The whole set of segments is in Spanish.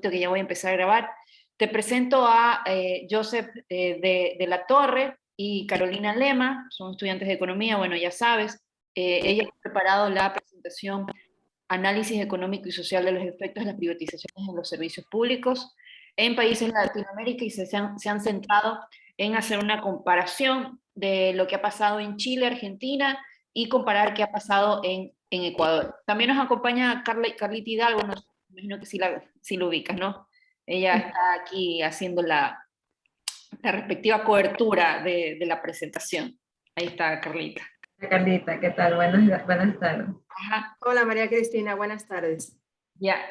minutito que ya voy a empezar a grabar. Te presento a Joseph de la Torre y Carolina Lema, son estudiantes de economía, bueno, ya sabes. Ella ha preparado la presentación Análisis económico y social de los efectos de las privatizaciones en los servicios públicos en países de Latinoamérica y se han centrado en hacer una comparación de lo que ha pasado en Chile, Argentina y comparar qué ha pasado en Ecuador. También nos acompaña Carlita Hidalgo, no, me imagino que sí lo ubicas, ¿no? Ella está aquí haciendo la respectiva cobertura de la presentación. Ahí está Carlita. Carlita, ¿qué tal? Buenas tardes. Ajá. Hola María Cristina, buenas tardes. Ya,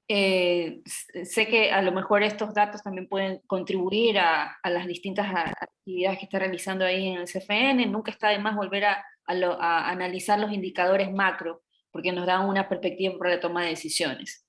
sé que a lo mejor estos datos también pueden contribuir a las distintas actividades que está realizando ahí en el CFN. Nunca está de más volver a analizar los indicadores macro, porque nos dan una perspectiva para la toma de decisiones.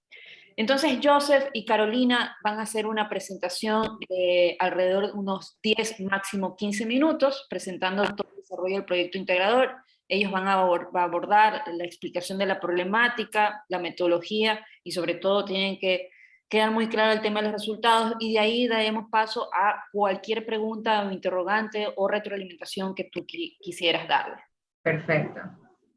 Entonces, Joseph y Carolina van a hacer una presentación de alrededor de unos 10, máximo 15 minutos, presentando todo el desarrollo del proyecto integrador. Ellos van a abordar la explicación de la problemática, la metodología y sobre todo tienen que quedar muy claro el tema de los resultados y de ahí daremos paso a cualquier pregunta o interrogante o retroalimentación que tú quisieras darle. Perfecto.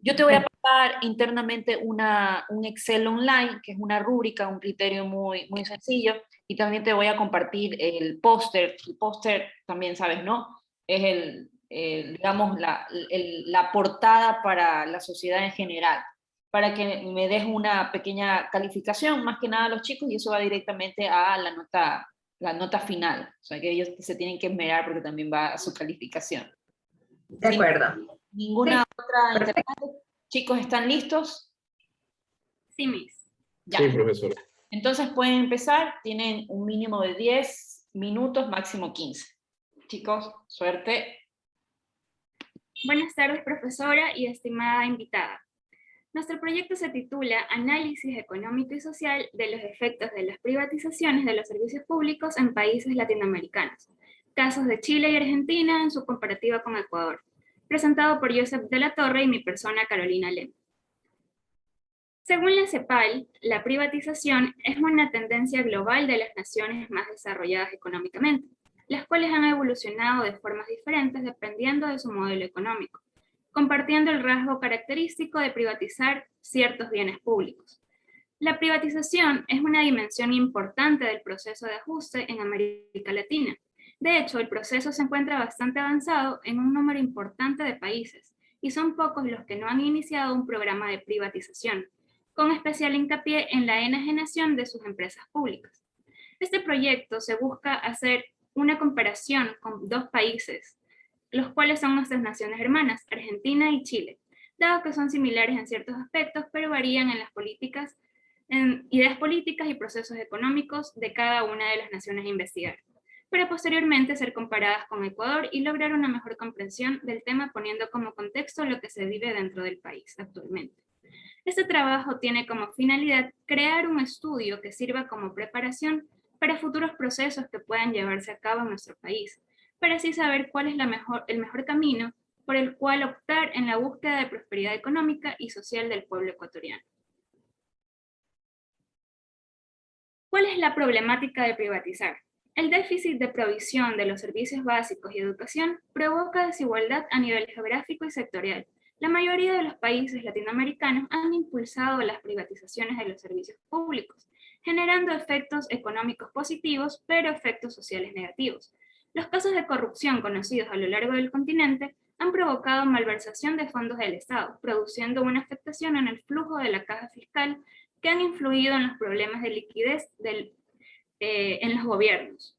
Yo te voy a pasar internamente un Excel online, que es una rúbrica, un criterio muy sencillo, y también te voy a compartir el póster. El póster también sabes, ¿no? Es digamos, la portada para la sociedad en general, para que me des una pequeña calificación, más que nada a los chicos, y eso va directamente a la nota final. O sea, que ellos se tienen que esmerar porque también va a su calificación. De acuerdo. Ninguna otra Perfecto. interrogante. Chicos, ¿están listos? Sí, Miss. Ya. Sí, profesora. Entonces pueden empezar, tienen un mínimo de 10 minutos, máximo 15. Chicos, suerte. Buenas tardes, profesora y estimada invitada. Nuestro proyecto se titula Análisis económico y social de los efectos de las privatizaciones de los servicios públicos en países latinoamericanos. Casos de Chile y Argentina en su comparativa con Ecuador. Presentado por Joseph de la Torre y mi persona Carolina Lema. Según la CEPAL, la privatización es una tendencia global de las naciones más desarrolladas económicamente, las cuales han evolucionado de formas diferentes dependiendo de su modelo económico, compartiendo el rasgo característico de privatizar ciertos bienes públicos. La privatización es una dimensión importante del proceso de ajuste en América Latina. De hecho, el proceso se encuentra bastante avanzado en un número importante de países, y son pocos los que no han iniciado un programa de privatización, con especial hincapié en la enajenación de sus empresas públicas. Este proyecto se busca hacer una comparación con dos países, los cuales son nuestras naciones hermanas, Argentina y Chile, dado que son similares en ciertos aspectos, pero varían en las políticas, en ideas políticas y procesos económicos de cada una de las naciones a investigar, para posteriormente ser comparadas con Ecuador y lograr una mejor comprensión del tema poniendo como contexto lo que se vive dentro del país actualmente. Este trabajo tiene como finalidad crear un estudio que sirva como preparación para futuros procesos que puedan llevarse a cabo en nuestro país, para así saber cuál es el mejor camino por el cual optar en la búsqueda de prosperidad económica y social del pueblo ecuatoriano. ¿Cuál es la problemática de privatizar? El déficit de provisión de los servicios básicos y educación provoca desigualdad a nivel geográfico y sectorial. La mayoría de los países latinoamericanos han impulsado las privatizaciones de los servicios públicos, generando efectos económicos positivos, pero efectos sociales negativos. Los casos de corrupción conocidos a lo largo del continente han provocado malversación de fondos del Estado, produciendo una afectación en el flujo de la caja fiscal que han influido en los problemas de liquidez en los gobiernos,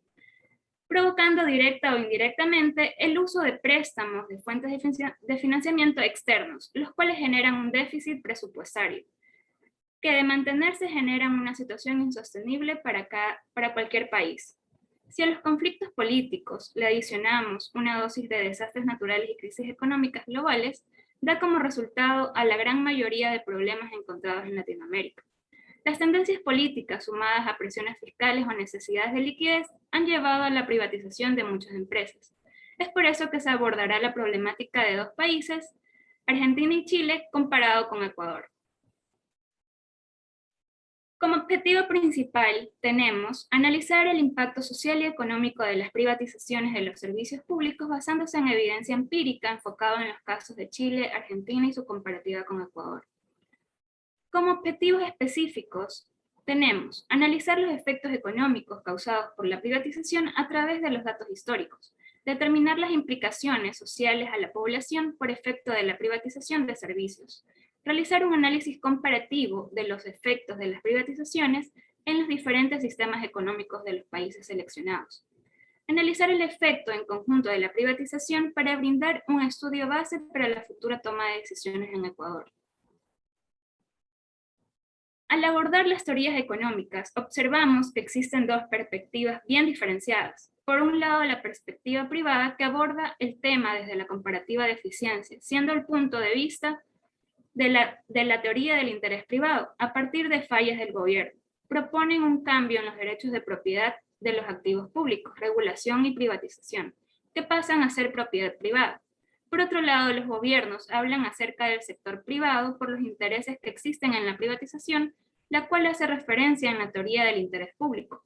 provocando directa o indirectamente el uso de préstamos de fuentes de financiamiento externos, los cuales generan un déficit presupuestario, que de mantenerse generan una situación insostenible para cualquier país. Si a los conflictos políticos le adicionamos una dosis de desastres naturales y crisis económicas globales, da como resultado a la gran mayoría de problemas encontrados en Latinoamérica. Las tendencias políticas sumadas a presiones fiscales o necesidades de liquidez han llevado a la privatización de muchas empresas. Es por eso que se abordará la problemática de dos países, Argentina y Chile, comparado con Ecuador. Como objetivo principal tenemos analizar el impacto social y económico de las privatizaciones de los servicios públicos basándose en evidencia empírica enfocado en los casos de Chile, Argentina y su comparativa con Ecuador. Como objetivos específicos tenemos analizar los efectos económicos causados por la privatización a través de los datos históricos, determinar las implicaciones sociales a la población por efecto de la privatización de servicios, realizar un análisis comparativo de los efectos de las privatizaciones en los diferentes sistemas económicos de los países seleccionados, analizar el efecto en conjunto de la privatización para brindar un estudio base para la futura toma de decisiones en Ecuador. Al abordar las teorías económicas, observamos que existen dos perspectivas bien diferenciadas. Por un lado, la perspectiva privada, que aborda el tema desde la comparativa de eficiencia, siendo el punto de vista de la teoría del interés privado, a partir de fallas del gobierno. Proponen un cambio en los derechos de propiedad de los activos públicos, regulación y privatización, que pasan a ser propiedad privada. Por otro lado, los gobiernos hablan acerca del sector privado por los intereses que existen en la privatización, la cual hace referencia en la teoría del interés público,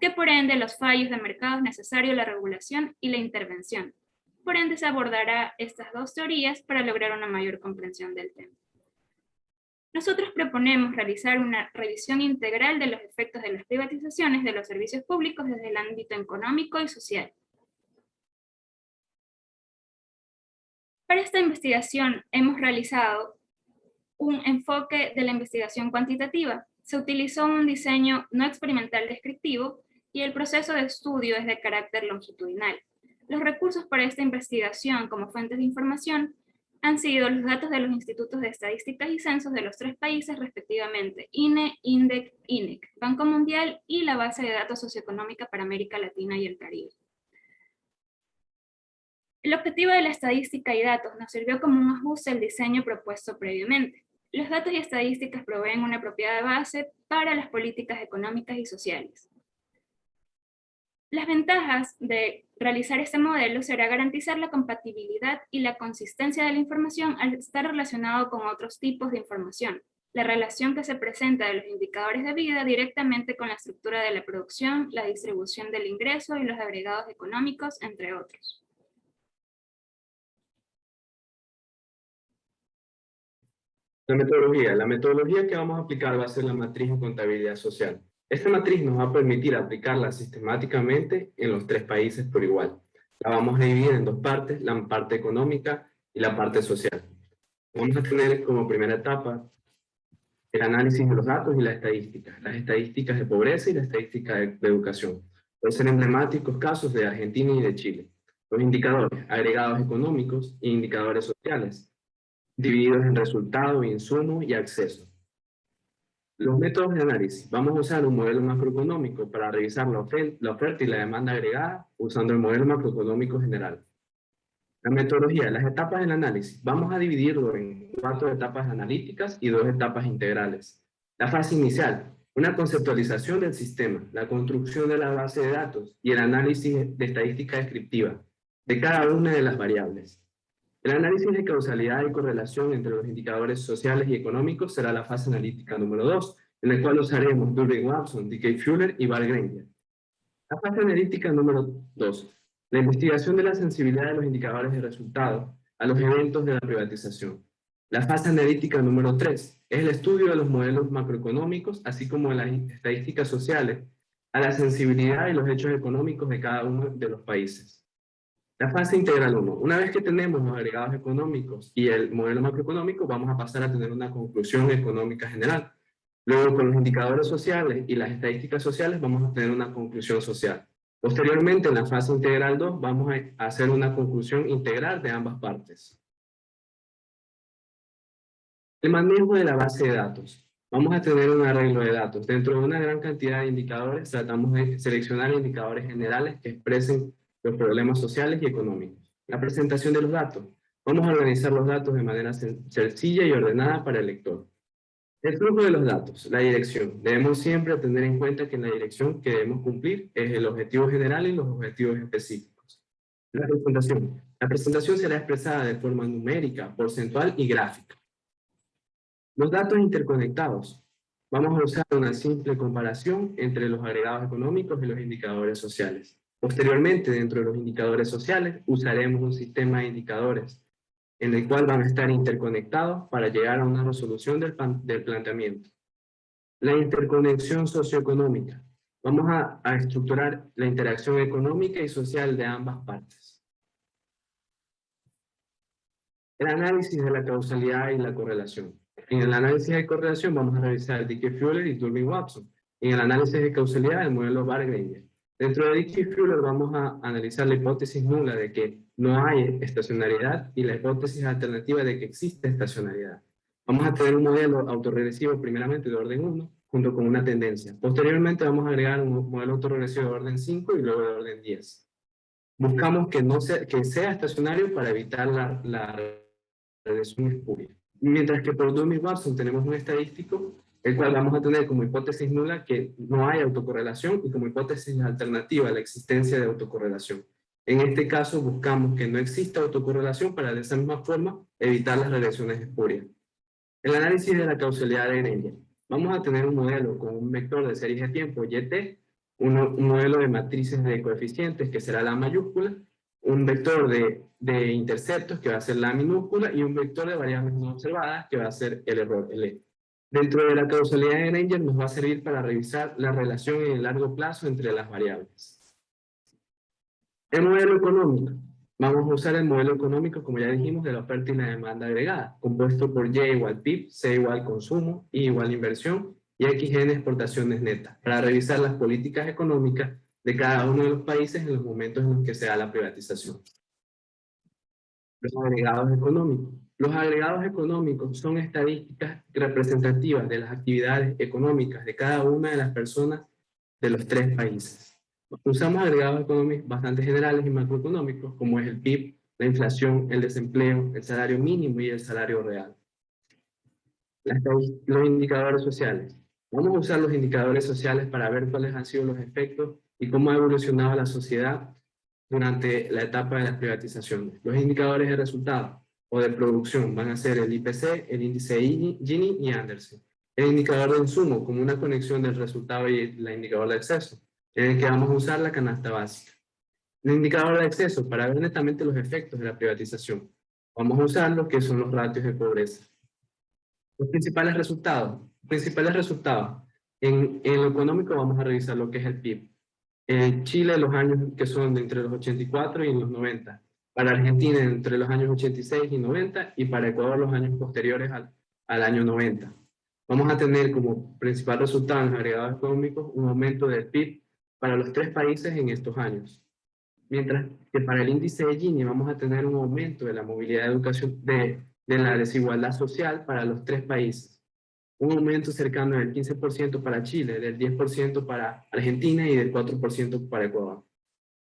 que por ende los fallos de mercado es necesario la regulación y la intervención. Por ende se abordará estas dos teorías para lograr una mayor comprensión del tema. Nosotros proponemos realizar una revisión integral de los efectos de las privatizaciones de los servicios públicos desde el ámbito económico y social. Para esta investigación hemos realizado un enfoque de la investigación cuantitativa. Se utilizó un diseño no experimental descriptivo y el proceso de estudio es de carácter longitudinal. Los recursos para esta investigación como fuentes de información han sido los datos de los institutos de estadísticas y censos de los 3 países respectivamente, INE, INDEC, INEC, Banco Mundial y la base de datos socioeconómica para América Latina y el Caribe. El objetivo de la estadística y datos nos sirvió como un ajuste al diseño propuesto previamente. Los datos y estadísticas proveen una apropiada base para las políticas económicas y sociales. Las ventajas de realizar este modelo será garantizar la compatibilidad y la consistencia de la información al estar relacionado con otros tipos de información, la relación que se presenta de los indicadores de vida directamente con la estructura de la producción, la distribución del ingreso y los agregados económicos, entre otros. La metodología que vamos a aplicar va a ser la matriz de contabilidad social. Esta matriz nos va a permitir aplicarla sistemáticamente en los 3 países por igual. La vamos a dividir en 2 partes, la parte económica y la parte social. Vamos a tener como primera etapa el análisis de los datos y las estadísticas de pobreza y las estadísticas de educación. Pueden ser emblemáticos casos de Argentina y de Chile. Los indicadores, agregados económicos e indicadores sociales, divididos en resultado, insumo y acceso. Los métodos de análisis. Vamos a usar un modelo macroeconómico para revisar la oferta y la demanda agregada usando el modelo macroeconómico general. La metodología, las etapas del análisis. Vamos a dividirlo en 4 etapas analíticas y 2 etapas integrales. La fase inicial, una conceptualización del sistema, la construcción de la base de datos y el análisis de estadística descriptiva de cada una de las variables. El análisis de causalidad y correlación entre los indicadores sociales y económicos será la fase analítica número 2, en la cual usaremos Durbin-Watson, D.K. y Val Granger. La fase analítica número 2, la investigación de la sensibilidad de los indicadores de resultados a los eventos de la privatización. La fase analítica número 3 es el estudio de los modelos macroeconómicos, así como de las estadísticas sociales, a la sensibilidad y los hechos económicos de cada uno de los países. La fase integral 1. Una vez que tenemos los agregados económicos y el modelo macroeconómico, vamos a pasar a tener una conclusión económica general. Luego, con los indicadores sociales y las estadísticas sociales, vamos a tener una conclusión social. Posteriormente, en la fase integral 2, vamos a hacer una conclusión integral de ambas partes. El manejo de la base de datos. Vamos a tener un arreglo de datos. Dentro de una gran cantidad de indicadores, tratamos de seleccionar indicadores generales que expresen los problemas sociales y económicos. La presentación de los datos. Vamos a organizar los datos de manera sencilla y ordenada para el lector. El flujo de los datos, la dirección. Debemos siempre tener en cuenta que en la dirección que debemos cumplir es el objetivo general y los objetivos específicos. La presentación. La presentación será expresada de forma numérica, porcentual y gráfica. Los datos interconectados. Vamos a usar una simple comparación entre los agregados económicos y los indicadores sociales. Posteriormente, dentro de los indicadores sociales, usaremos un sistema de indicadores en el cual van a estar interconectados para llegar a una resolución del planteamiento. La interconexión socioeconómica. Vamos a estructurar la interacción económica y social de ambas partes. El análisis de la causalidad y la correlación. En el análisis de correlación vamos a revisar Dickey-Fuller y Durbin-Watson. En el análisis de causalidad, el modelo Barr-Granger. Dentro de Dickey-Fuller vamos a analizar la hipótesis nula de que no hay estacionariedad y la hipótesis alternativa de que existe estacionariedad. Vamos a tener un modelo autorregresivo primeramente de orden 1, junto con una tendencia. Posteriormente vamos a agregar un modelo autorregresivo de orden 5 y luego de orden 10. Buscamos que sea estacionario para evitar la regresión espuria. Mientras que por Durbin-Watson tenemos un estadístico, el cual vamos a tener como hipótesis nula que no hay autocorrelación y como hipótesis alternativa la existencia de autocorrelación. En este caso buscamos que no exista autocorrelación para de esa misma forma evitar las regresiones espurias. El análisis de la causalidad de Granger. Vamos a tener un modelo con un vector de series de tiempo YT, un modelo de matrices de coeficientes que será la mayúscula, un vector de interceptos que va a ser la minúscula y un vector de variables no observadas que va a ser el error, el E. Dentro de la causalidad de Granger nos va a servir para revisar la relación en el largo plazo entre las variables. El modelo económico. Vamos a usar el modelo económico, como ya dijimos, de la oferta y la demanda agregada, compuesto por Y igual PIB, C igual consumo, I igual inversión y XN exportaciones netas, para revisar las políticas económicas de cada uno de los países en los momentos en los que se da la privatización. Los agregados económicos. Los agregados económicos son estadísticas representativas de las actividades económicas de cada una de las personas de los tres países. Usamos agregados económicos bastante generales y macroeconómicos, como es el PIB, la inflación, el desempleo, el salario mínimo y el salario real. Los indicadores sociales. Vamos a usar los indicadores sociales para ver cuáles han sido los efectos y cómo ha evolucionado la sociedad durante la etapa de las privatizaciones. Los indicadores de resultados o de producción van a ser el IPC, el índice Gini y Anderson. El indicador de insumo como una conexión del resultado y el indicador de acceso, en el que vamos a usar la canasta básica. El indicador de acceso para ver netamente los efectos de la privatización. Vamos a usar lo que son los ratios de pobreza. Los principales resultados. En lo económico vamos a revisar lo que es el PIB. En Chile los años que son de entre los 84 y los 90. Para Argentina entre los años 86 y 90 y para Ecuador los años posteriores al año 90. Vamos a tener como principal resultado en los agregados económicos un aumento del PIB para los tres países en estos años. Mientras que para el índice de Gini vamos a tener un aumento de la movilidad de educación, de la desigualdad social para los tres países. Un aumento cercano del 15% para Chile, del 10% para Argentina y del 4% para Ecuador.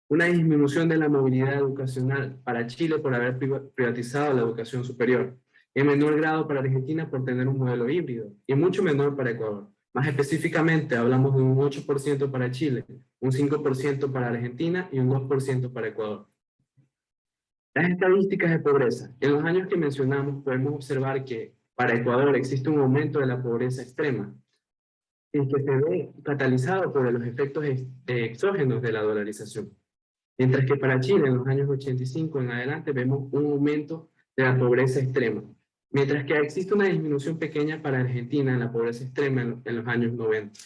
Una disminución de la movilidad educacional para Chile por haber privatizado la educación superior. En menor grado para Argentina por tener un modelo híbrido y mucho menor para Ecuador. Más específicamente hablamos de un 8% para Chile, un 5% para Argentina y un 2% para Ecuador. Las estadísticas de pobreza. En los años que mencionamos podemos observar que para Ecuador existe un aumento de la pobreza extrema, en que se ve catalizado por los efectos exógenos de la dolarización. Mientras que para Chile en los años 85 en adelante vemos un aumento de la pobreza extrema. Mientras que existe una disminución pequeña para Argentina en la pobreza extrema en los años 90.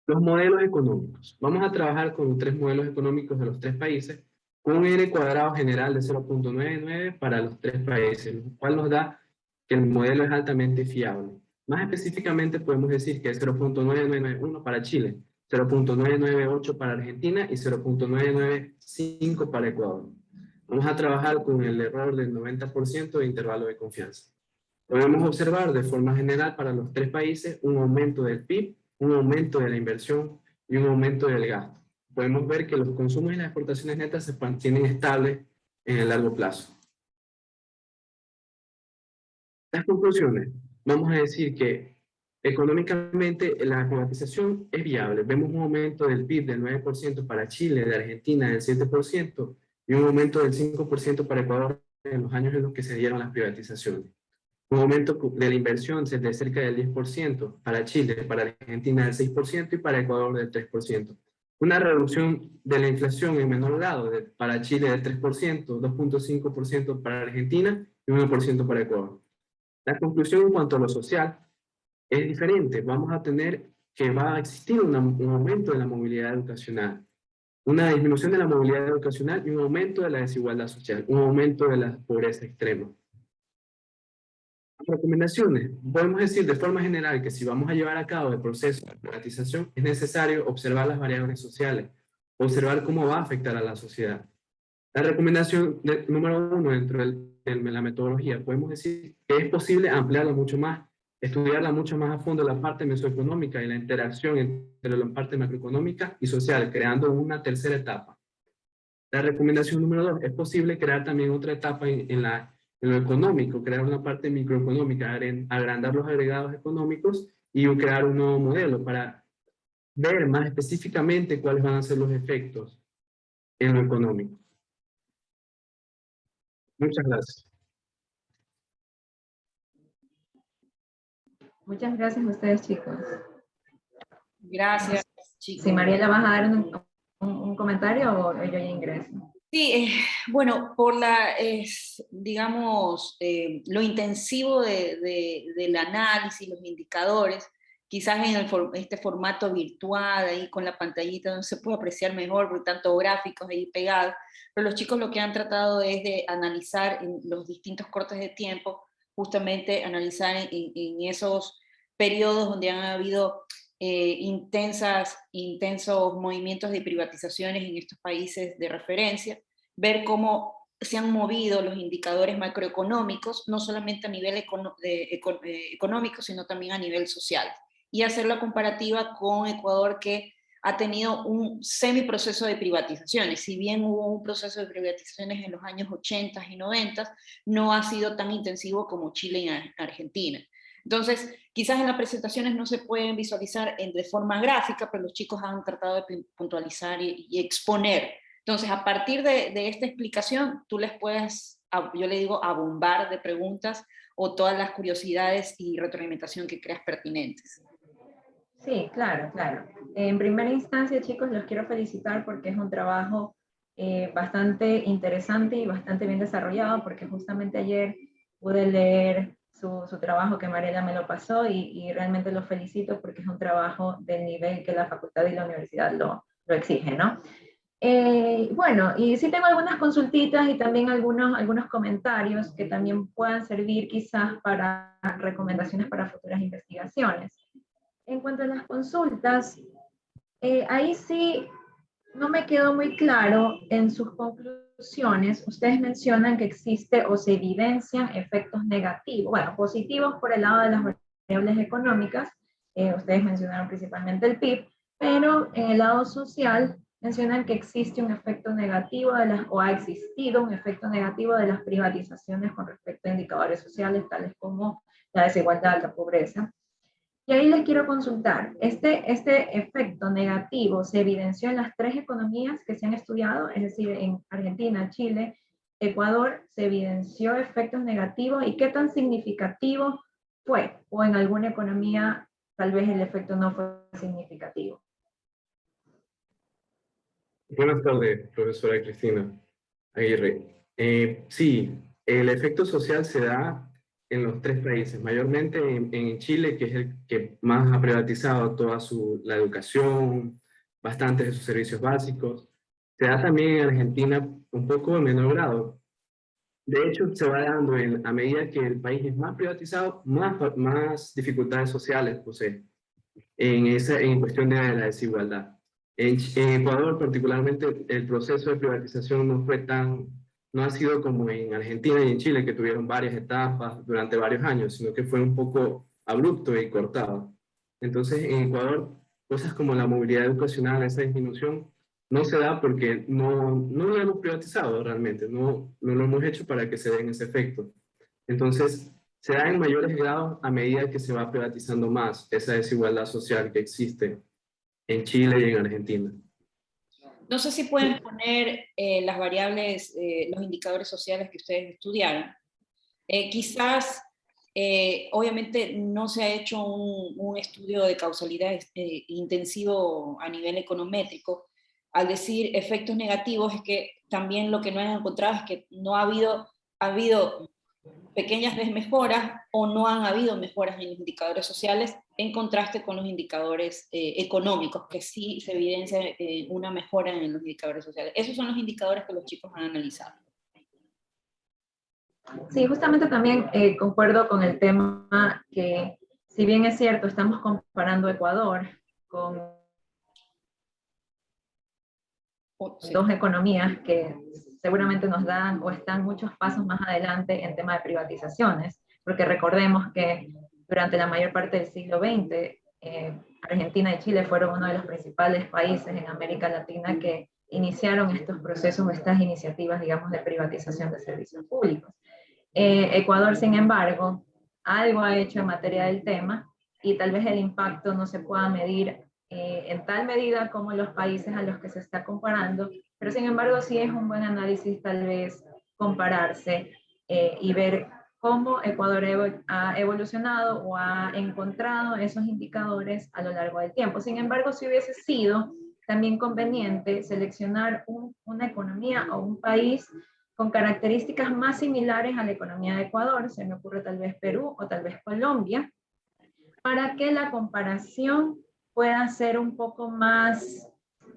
Los modelos económicos. Vamos a trabajar con 3 modelos económicos de los 3 países, con un R cuadrado general de 0.99 para los 3 países, lo cual nos da que el modelo es altamente fiable. Más específicamente podemos decir que es 0.9991 para Chile, 0.998 para Argentina y 0.995 para Ecuador. Vamos a trabajar con el error del 90% de intervalo de confianza. Podemos observar de forma general para los 3 países un aumento del PIB, un aumento de la inversión y un aumento del gasto. Podemos ver que los consumos y las exportaciones netas se mantienen estables en el largo plazo. Las conclusiones. Vamos a decir que económicamente la privatización es viable. Vemos un aumento del PIB del 9% para Chile, de Argentina del 7%, y un aumento del 5% para Ecuador en los años en los que se dieron las privatizaciones. un aumento de la inversión de cerca del 10%, para Chile, para Argentina del 6% y para Ecuador del 3%. Una reducción de la inflación en menor grado, para Chile del 3%, 2.5% para Argentina y 1% para Ecuador. La conclusión en cuanto a lo social es diferente. Vamos a tener que va a existir un aumento de la movilidad educacional, una disminución de la movilidad educacional y un aumento de la desigualdad social, un aumento de la pobreza extrema. Recomendaciones. Podemos decir de forma general que si vamos a llevar a cabo el proceso de privatización, es necesario observar las variables sociales, observar cómo va a afectar a la sociedad. La recomendación número 1 dentro de la metodología, podemos decir que es posible ampliarla mucho más, estudiarla mucho más a fondo la parte mesoeconómica y la interacción entre la parte macroeconómica y social, creando una tercera etapa. La recomendación número 2, es posible crear también otra etapa en lo económico, crear una parte microeconómica, agrandar los agregados económicos y crear un nuevo modelo para ver más específicamente cuáles van a ser los efectos en lo económico. Muchas gracias. Muchas gracias a ustedes, chicos. Gracias, chicos. Si Mariela, ¿vas a dar un comentario o yo ya ingreso? Sí, bueno, por digamos, lo intensivo del análisis, los indicadores, quizás en este formato virtual, ahí con la pantallita, donde se puede apreciar mejor, por tanto gráficos ahí pegados, pero los chicos lo que han tratado es de analizar en los distintos cortes de tiempo, justamente analizar en esos periodos donde han habido intensos movimientos de privatizaciones en estos países de referencia, ver cómo se han movido los indicadores macroeconómicos, no solamente a nivel económico, sino también a nivel social, y hacer la comparativa con Ecuador, que ha tenido un semiproceso de privatizaciones. Si bien hubo un proceso de privatizaciones en los años 80 y 90, no ha sido tan intensivo como Chile y Argentina. Entonces, quizás en las presentaciones no se pueden visualizar de forma gráfica, pero los chicos han tratado de puntualizar y exponer. Entonces, a partir de esta explicación, tú les puedes, yo le digo, abombar de preguntas o todas las curiosidades y retroalimentación que creas pertinentes. Sí, claro, claro. En primera instancia, chicos, los quiero felicitar porque es un trabajo bastante interesante y bastante bien desarrollado, porque justamente ayer pude leer su trabajo que Mariela me lo pasó y realmente lo felicito porque es un trabajo del nivel que la facultad y la universidad lo exige, ¿no? Bueno, y sí tengo algunas consultitas y también algunos comentarios que también puedan servir quizás para recomendaciones para futuras investigaciones. En cuanto a las consultas, ahí sí no me quedó muy claro en sus conclusiones. Ustedes mencionan que existe o se evidencian efectos negativos, bueno, positivos por el lado de las variables económicas. Ustedes mencionaron principalmente el PIB, pero en el lado social mencionan que existe un efecto negativo o ha existido un efecto negativo de las privatizaciones con respecto a indicadores sociales, tales como la desigualdad, la pobreza. Y ahí les quiero consultar, ¿este efecto negativo se evidenció en las tres economías que se han estudiado? Es decir, en Argentina, Chile, Ecuador, ¿se evidenció efectos negativos? ¿Y qué tan significativo fue? ¿O en alguna economía tal vez el efecto no fue significativo? Buenas tardes, profesora Cristina Aguirre. Sí, el efecto social se da en los tres países, mayormente en Chile, que es el que más ha privatizado toda la educación, bastantes de sus servicios básicos. Se da también en Argentina un poco en menor grado. De hecho, se va dando a medida que el país es más privatizado, más dificultades sociales posee en cuestión de la desigualdad. En Ecuador, particularmente, el proceso de privatización no ha sido como en Argentina y en Chile, que tuvieron varias etapas durante varios años, sino que fue un poco abrupto y cortado. Entonces, en Ecuador, cosas como la movilidad educacional, esa disminución, no se da porque no lo hemos privatizado realmente, no lo hemos hecho para que se den ese efecto. Entonces, se da en mayores grados a medida que se va privatizando más esa desigualdad social que existe en Chile y en Argentina. No sé si pueden poner las variables, los indicadores sociales que ustedes estudiaron. Quizás Obviamente no se ha hecho un estudio de causalidad intensivo a nivel econométrico. Al decir efectos negativos, es que también lo que no han encontrado es que no ha habido pequeñas desmejoras o no han habido mejoras en los indicadores sociales en contraste con los indicadores económicos, que sí se evidencia una mejora en los indicadores sociales. Esos son los indicadores que los chicos han analizado. Sí, justamente también concuerdo con el tema que, si bien es cierto, estamos comparando Ecuador con dos economías que seguramente nos dan o están muchos pasos más adelante en tema de privatizaciones, porque recordemos que durante la mayor parte del siglo XX, Argentina y Chile fueron uno de los principales países en América Latina que iniciaron estos procesos o estas iniciativas, digamos, de privatización de servicios públicos. Ecuador, sin embargo, algo ha hecho en materia del tema y tal vez el impacto no se pueda medir en tal medida como los países a los que se está comparando, pero sin embargo sí es un buen análisis tal vez compararse y ver cómo Ecuador ha evolucionado o ha encontrado esos indicadores a lo largo del tiempo. Sin embargo, si hubiese sido también conveniente seleccionar una economía o un país con características más similares a la economía de Ecuador, se me ocurre tal vez Perú o tal vez Colombia, para que la comparación pueda ser un poco más,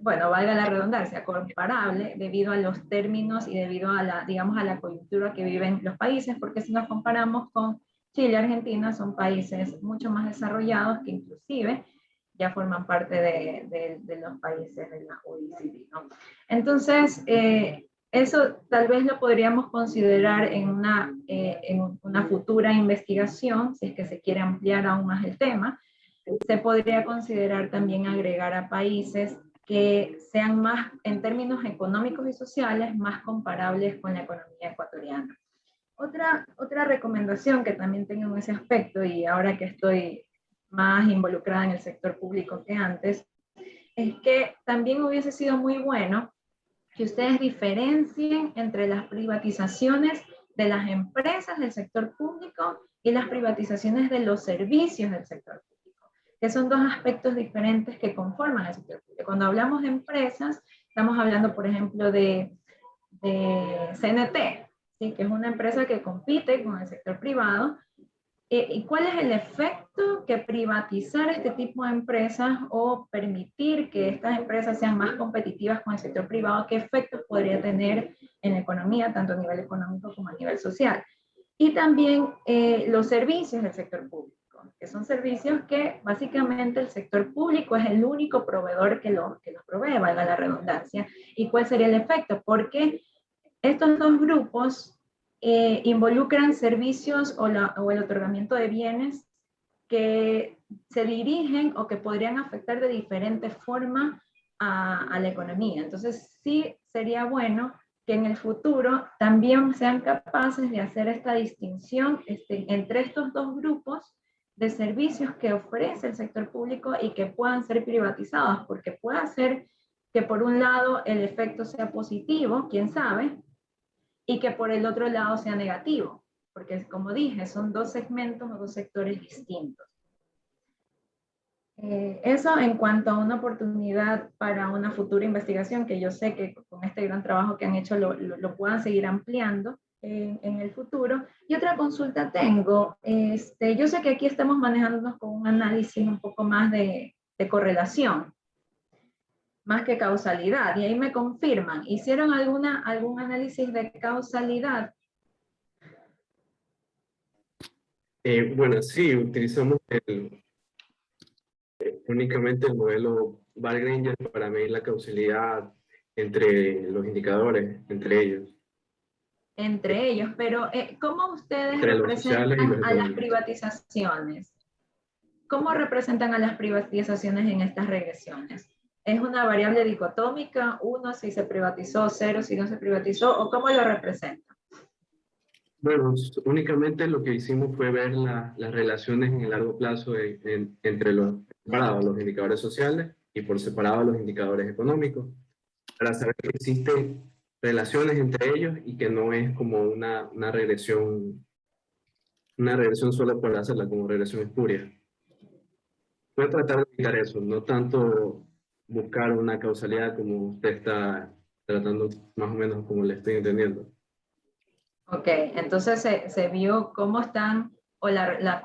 bueno, valga la redundancia, comparable debido a los términos y debido a la, digamos, a la coyuntura que viven los países, porque si nos comparamos con Chile y Argentina, son países mucho más desarrollados que inclusive ya forman parte de los países de la OECD, ¿no? Entonces, eso tal vez lo podríamos considerar en una futura investigación, si es que se quiere ampliar aún más el tema. Se podría considerar también agregar a países que sean más, en términos económicos y sociales, más comparables con la economía ecuatoriana. Otra recomendación que también tengo en ese aspecto, y ahora que estoy más involucrada en el sector público que antes, es que también hubiese sido muy bueno que ustedes diferencien entre las privatizaciones de las empresas del sector público y las privatizaciones de los servicios del sector público, que son dos aspectos diferentes que conforman el sector público. Cuando hablamos de empresas, estamos hablando, por ejemplo, de CNT, ¿sí? Que es una empresa que compite con el sector privado. ¿Y cuál es el efecto que privatizar este tipo de empresas o permitir que estas empresas sean más competitivas con el sector privado, qué efectos podría tener en la economía, tanto a nivel económico como a nivel social? Y también los servicios del sector público, que son servicios que básicamente el sector público es el único proveedor que los provee, valga la redundancia. ¿Y cuál sería el efecto? Porque estos dos grupos involucran servicios o el otorgamiento de bienes que se dirigen o que podrían afectar de diferente forma a la economía. Entonces sí sería bueno que en el futuro también sean capaces de hacer esta distinción entre estos dos grupos de servicios que ofrece el sector público y que puedan ser privatizados, porque puede ser que por un lado el efecto sea positivo, quién sabe, y que por el otro lado sea negativo, porque como dije, son dos segmentos o dos sectores distintos. Eso en cuanto a una oportunidad para una futura investigación, que yo sé que con este gran trabajo que han hecho lo puedan seguir ampliando en el futuro. Y otra consulta tengo, yo sé que aquí estamos manejándonos con un análisis un poco más de correlación, más que causalidad, y ahí me confirman, ¿hicieron algún análisis de causalidad? Bueno, sí, utilizamos únicamente el modelo Valgranger para medir la causalidad entre los indicadores, entre ellos. Entre ellos, pero ¿cómo ustedes Entre los sociales y los representan a las económicos. privatizaciones? ¿Cómo representan a las privatizaciones en estas regresiones? ¿Es una variable dicotómica, 1 si se privatizó, 0 si no se privatizó, o cómo lo representan? Bueno, únicamente lo que hicimos fue ver las relaciones en el largo plazo entre los separados, los indicadores sociales y por separado los indicadores económicos, para saber que existen relaciones entre ellos y que no es como una regresión una regresión solo por hacerla, como regresión espuria. Voy a tratar de evitar eso, no tanto buscar una causalidad como usted está tratando, más o menos como le estoy entendiendo. Ok, entonces se vio cómo están, o la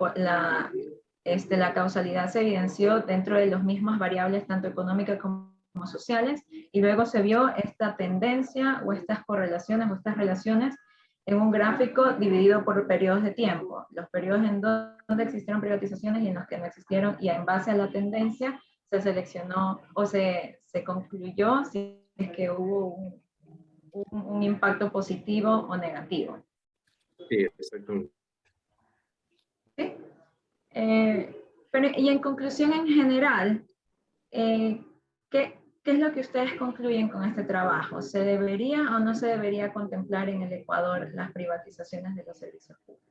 causalidad se evidenció dentro de las mismas variables, tanto económicas como sociales, y luego se vio esta tendencia o estas correlaciones o estas relaciones en un gráfico dividido por periodos de tiempo, los periodos en donde existieron privatizaciones y en los que no existieron, y en base a la tendencia se seleccionó o se concluyó si es que hubo un impacto positivo o negativo. Sí, exactamente. ¿Sí? Y en conclusión en general, ¿qué es lo que ustedes concluyen con este trabajo? ¿Se debería o no se debería contemplar en el Ecuador las privatizaciones de los servicios públicos?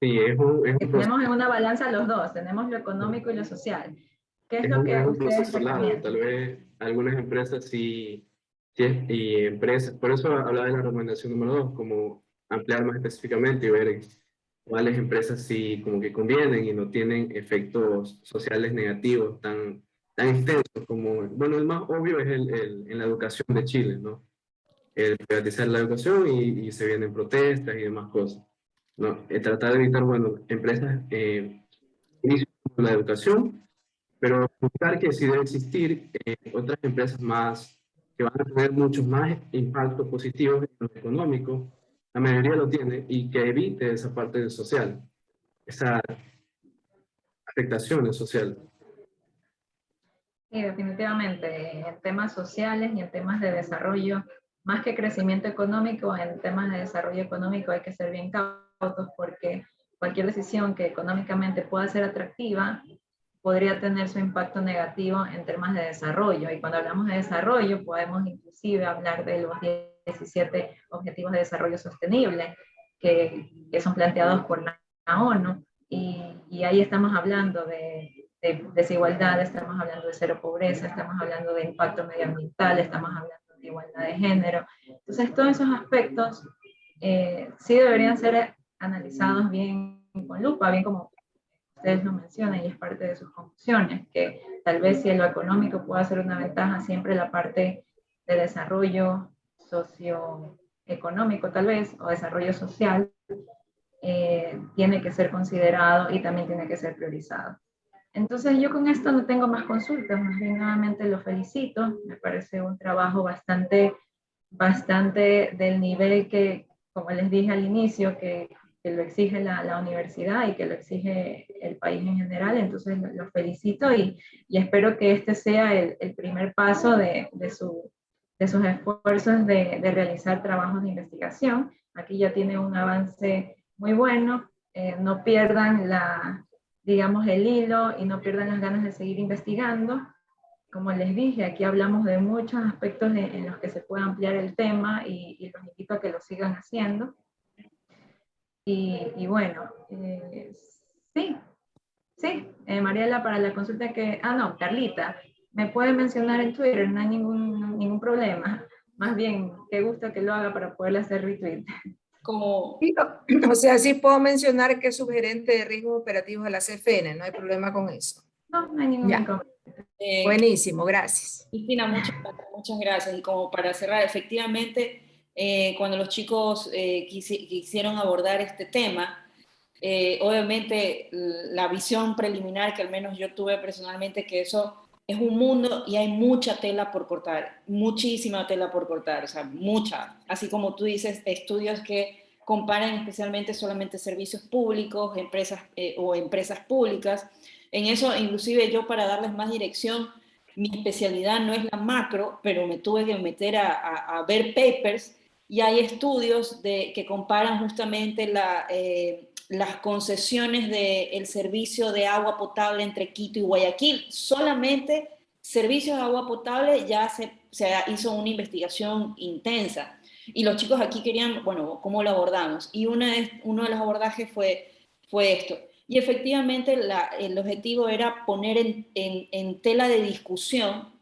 Sí, es un proceso, Tenemos en una balanza los dos, tenemos lo económico y lo social. ¿Qué es lo que es un ustedes proceso largo. recomiendan? Tal vez algunas empresas y empresas, por eso hablaba de la recomendación número 2, como ampliar más específicamente y ver cuáles empresas sí como que convienen y no tienen efectos sociales negativos tan extensos como, bueno, el más obvio es en la educación de Chile, ¿no? El privatizar la educación y se vienen protestas y demás cosas, ¿no? Tratar de evitar, bueno, empresas, como la educación, pero buscar que sí debe existir otras empresas más que van a tener muchos más impactos positivos en lo económico, la mayoría lo tiene, y que evite esa parte social, esa afectación social. Sí, definitivamente, en temas sociales y en temas de desarrollo, más que crecimiento económico, en temas de desarrollo económico hay que ser bien cautos porque cualquier decisión que económicamente pueda ser atractiva podría tener su impacto negativo en temas de desarrollo. Y cuando hablamos de desarrollo, podemos inclusive hablar de los 17 Objetivos de Desarrollo Sostenible que son planteados por la ONU. Y ahí estamos hablando de desigualdad, estamos hablando de cero pobreza, estamos hablando de impacto medioambiental, estamos hablando de igualdad de género. Entonces, todos esos aspectos sí deberían ser analizados bien con lupa, bien como ustedes lo mencionan y es parte de sus conclusiones, que tal vez si en lo económico pueda ser una ventaja, siempre la parte de desarrollo socioeconómico tal vez, o desarrollo social, tiene que ser considerado y también tiene que ser priorizado. Entonces yo con esto no tengo más consultas, más bien nuevamente lo felicito, me parece un trabajo bastante del nivel que, como les dije al inicio, que lo exige la universidad y que lo exige el país en general, entonces lo felicito y espero que este sea el primer paso de sus esfuerzos de realizar trabajos de investigación. Aquí ya tiene un avance muy bueno, no pierdan digamos, el hilo y no pierdan las ganas de seguir investigando. Como les dije, aquí hablamos de muchos aspectos en los que se puede ampliar el tema y los invito a que lo sigan haciendo. Y bueno, sí, Mariela, para la consulta no, Carlita, me puede mencionar en Twitter, no hay ningún problema. Más bien, qué gusto que lo haga para poderle hacer retweet. Como, Sí, o sea, sí puedo mencionar que es subgerente de riesgos operativos de la CFN, no hay problema con eso. No hay ningún Ya. inconveniente. Buenísimo, gracias. Cristina, muchas gracias. Y como para cerrar, efectivamente, cuando los chicos quisieron abordar este tema, obviamente la visión preliminar que al menos yo tuve personalmente, que eso es un mundo y hay mucha tela por cortar, muchísima tela por cortar, o sea, mucha. Así como tú dices, estudios que comparan especialmente solamente servicios públicos, empresas públicas. En eso, inclusive yo, para darles más dirección, mi especialidad no es la macro, pero me tuve que meter a ver papers y hay estudios que comparan justamente las concesiones del servicio de agua potable entre Quito y Guayaquil. Solamente servicios de agua potable ya se hizo una investigación intensa. Y los chicos aquí querían, bueno, ¿cómo lo abordamos? Y uno de los abordajes fue esto. Y efectivamente el objetivo era poner en tela de discusión,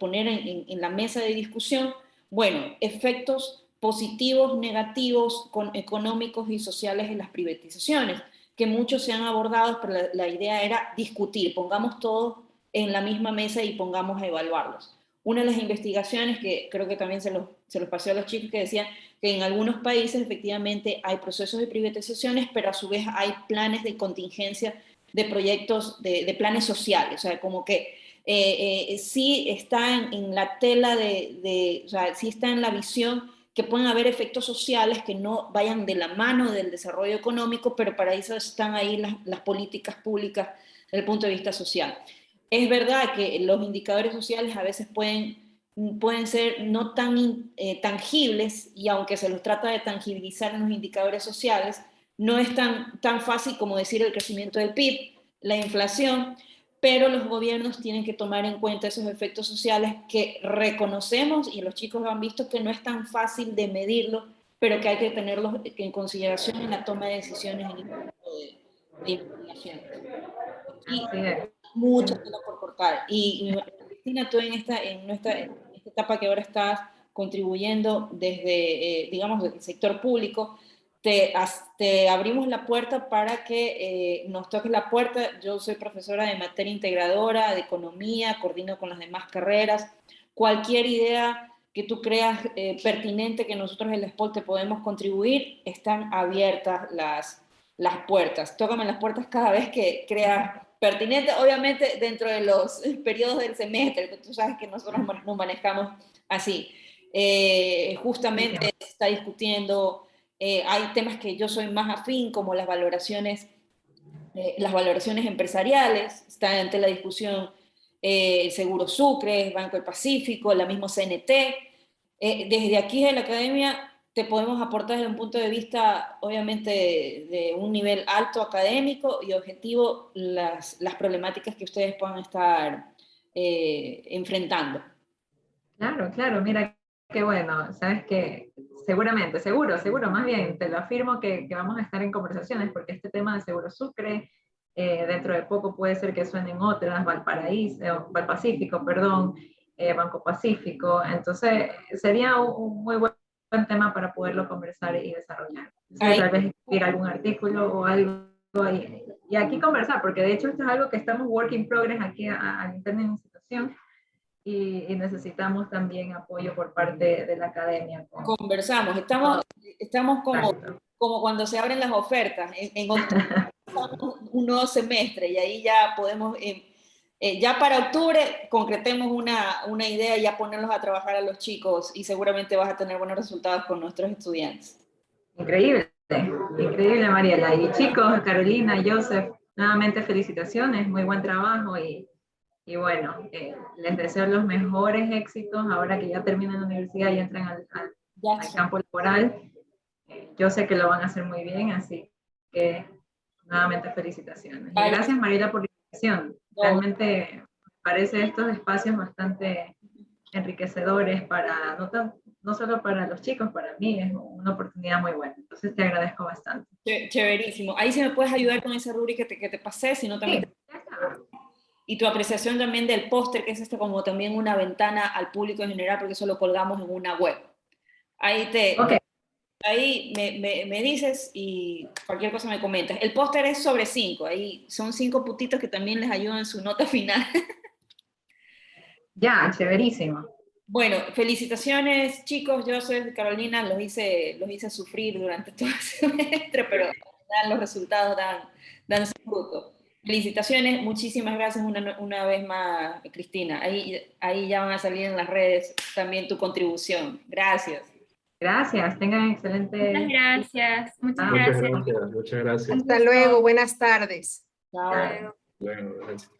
poner en la mesa de discusión, bueno, efectos positivos, negativos, económicos y sociales en las privatizaciones, que muchos se han abordado, pero la idea era discutir, pongamos todos en la misma mesa y pongamos a evaluarlos. Una de las investigaciones que creo que también se los pasé a los chicos, que decían que en algunos países efectivamente hay procesos de privatizaciones, pero a su vez hay planes de contingencia de proyectos, de planes sociales, o sea, como que sí está en la tela o sea, sí está en la visión que pueden haber efectos sociales que no vayan de la mano del desarrollo económico, pero para eso están ahí las políticas públicas desde el punto de vista social. Es verdad que los indicadores sociales a veces pueden ser no tan tangibles, y aunque se los trata de tangibilizar en los indicadores sociales, no es tan fácil como decir el crecimiento del PIB, la inflación, pero los gobiernos tienen que tomar en cuenta esos efectos sociales que reconocemos, y los chicos han visto que no es tan fácil de medirlo, pero que hay que tenerlos en consideración en la toma de decisiones en el momento de investigación. Y mucho tela por cortar. Y Cristina, tú en esta etapa que ahora estás contribuyendo desde, digamos, el sector público, te abrimos la puerta para que nos toques la puerta. Yo soy profesora de materia integradora, de economía, coordino con las demás carreras. Cualquier idea que tú creas pertinente que nosotros en la SPOL te podemos contribuir, están abiertas las puertas. Tócame las puertas cada vez que creas pertinente, obviamente dentro de los periodos del semestre, que tú sabes que nosotros nos manejamos así. Justamente se está discutiendo, hay temas que yo soy más afín, como las valoraciones empresariales, está ante la discusión el Seguro Sucre, Banco del Pacífico, la misma CNT. Desde aquí de la academia te podemos aportar desde un punto de vista, obviamente, de un nivel alto académico y objetivo, las problemáticas que ustedes puedan estar enfrentando. Claro, claro, mira, qué bueno, sabes que seguramente, seguro, más bien, te lo afirmo que vamos a estar en conversaciones, porque este tema de Seguro Sucre, dentro de poco puede ser que suenen otras, Valpacífico, perdón, Banco Pacífico, entonces sería un muy buen tema para poderlo conversar y desarrollar. Entonces, tal vez escribir algún artículo o algo y aquí conversar, porque de hecho esto es algo que estamos work in progress aquí al interno de la institución, y necesitamos también apoyo por parte de la academia. Conversamos, estamos como cuando se abren las ofertas, en octubre un nuevo semestre, y ahí ya podemos, ya para octubre concretemos una idea y ya ponerlos a trabajar a los chicos, y seguramente vas a tener buenos resultados con nuestros estudiantes. Increíble, increíble, Mariela. Y chicos, Carolina, Joseph, nuevamente felicitaciones, muy buen trabajo, y bueno, les deseo los mejores éxitos ahora que ya terminan la universidad y entran al campo laboral. Yo sé que lo van a hacer muy bien, así que nuevamente felicitaciones. Y gracias, Mariela, por la invitación. Realmente me parece estos espacios bastante enriquecedores para, no solo para los chicos, para mí es una oportunidad muy buena. Entonces te agradezco bastante. Chéverísimo. Ahí si me puedes ayudar con esa rúbrica que te pasé, si no también... Sí, ya está. Y tu apreciación también del póster, que es como también una ventana al público en general, porque eso lo colgamos en una web. Ahí ahí me dices y cualquier cosa me comentas. El póster es sobre 5, ahí son 5 puntitos que también les ayudan en su nota final. Ya, chéverísimo. Bueno, felicitaciones, chicos. Joseph, Carolina, los hice sufrir durante todo el semestre, pero los resultados dan su fruto. Felicitaciones, muchísimas gracias una vez más, Cristina. Ahí ya van a salir en las redes también tu contribución. Gracias. Gracias, tengan excelente... Muchas gracias. Muchas gracias. Hasta luego, buenas tardes. Chao. Bueno, gracias.